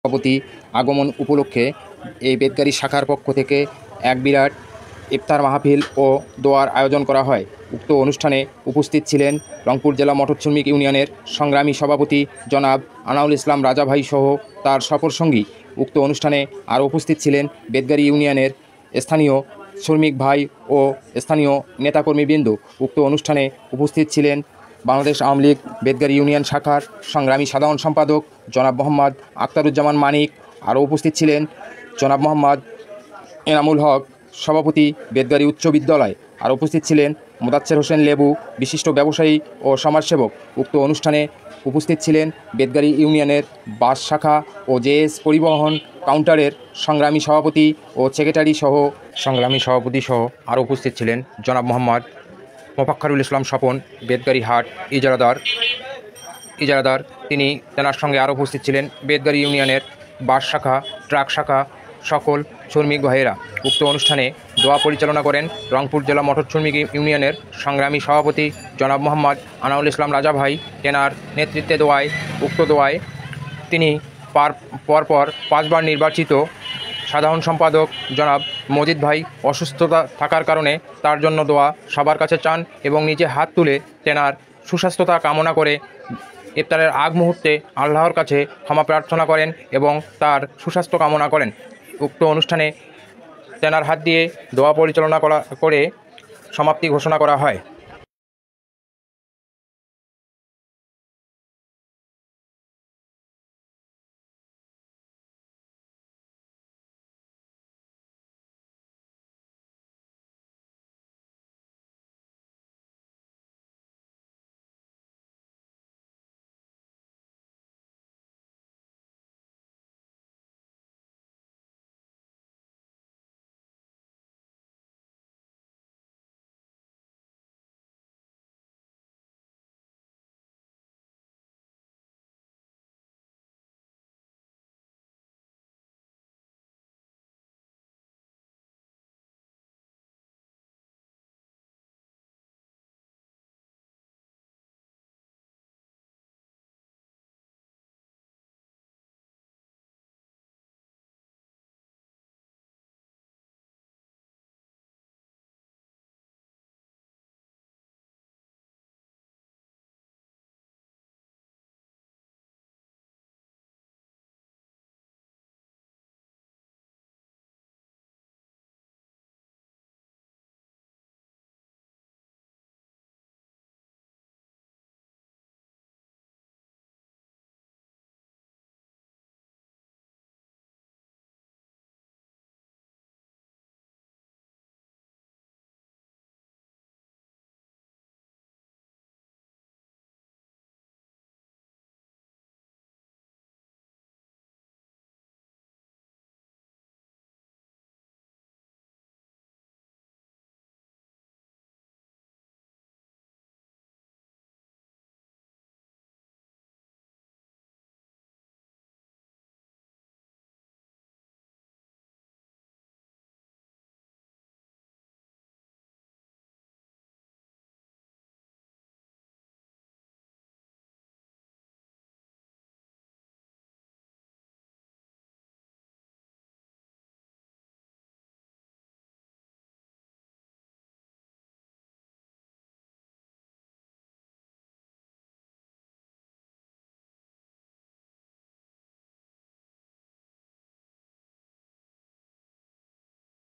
সভাপতি আগমন উপলক্ষে এই বেদগাড়ি শাখার পক্ষ থেকে এক বিরাট ইফতার মাহফিল ও দোয়ার আয়োজন করা হয়। উক্ত অনুষ্ঠানে উপস্থিত ছিলেন রংপুর জেলা মটর শ্রমিক ইউনিয়নের সংগ্রামী সভাপতি জনাব আনাউল ইসলাম রাজা ভাই সহ তার সফর সঙ্গী। উক্ত অনুষ্ঠানে আরও উপস্থিত ছিলেন বেদগাড়ি ইউনিয়নের স্থানীয় শ্রমিক ভাই ও স্থানীয় নেতাকর্মীবৃন্দ। উক্ত অনুষ্ঠানে উপস্থিত ছিলেন বাংলাদেশ আওয়ামী লীগ বেদগাড়ি ইউনিয়ন শাখার সংগ্রামী সাধারণ সম্পাদক জনাব মোহাম্মদ আখতারুজ্জামান মানিক। আরও উপস্থিত ছিলেন জনাব মোহাম্মদ এনামুল হক, সভাপতি বেদগাড়ি উচ্চ বিদ্যালয়। আর উপস্থিত ছিলেন মোদাচ্ছের হোসেন লেবু, বিশিষ্ট ব্যবসায়ী ও সমাজসেবক। উক্ত অনুষ্ঠানে উপস্থিত ছিলেন বেদগাড়ি ইউনিয়নের বাস শাখা ও জেএস পরিবহন কাউন্টারের সংগ্রামী সভাপতি ও সেক্রেটারি সহ আরও উপস্থিত ছিলেন জনাব মোহাম্মদ মোফাক্কারুল ইসলাম স্বপন, বেদগাড়ি হাট ইজারাদার। তেনার সঙ্গে আরও উপস্থিত ছিলেন বেদগাড়ি ইউনিয়নের বাস শাখা, ট্রাক শাখা সকল শ্রমিক ভাইয়েরা। উক্ত অনুষ্ঠানে দোয়া পরিচালনা করেন রংপুর জেলা মটর শ্রমিক ইউনিয়নের সংগ্রামী সভাপতি জনাব মোহাম্মদ আনাউল ইসলাম রাজা ভাই। তেনার নেতৃত্বে উক্ত দোয়ায় তিনি পরপর 5 বার নির্বাচিত সাধারণ সম্পাদক জনাব মজিদ ভাই অসুস্থতা থাকার কারণে তার জন্য দোয়া সবার কাছে চান এবং নিজে হাত তুলে তেনার সুস্বাস্থ্যতা কামনা করে ইফতারের আগ মুহূর্তে আল্লাহর কাছে ক্ষমা প্রার্থনা করেন এবং তার সুস্বাস্থ্য কামনা করেন। উক্ত অনুষ্ঠানে তেনার হাত দিয়ে দোয়া পরিচালনা করে সমাপ্তি ঘোষণা করা হয়।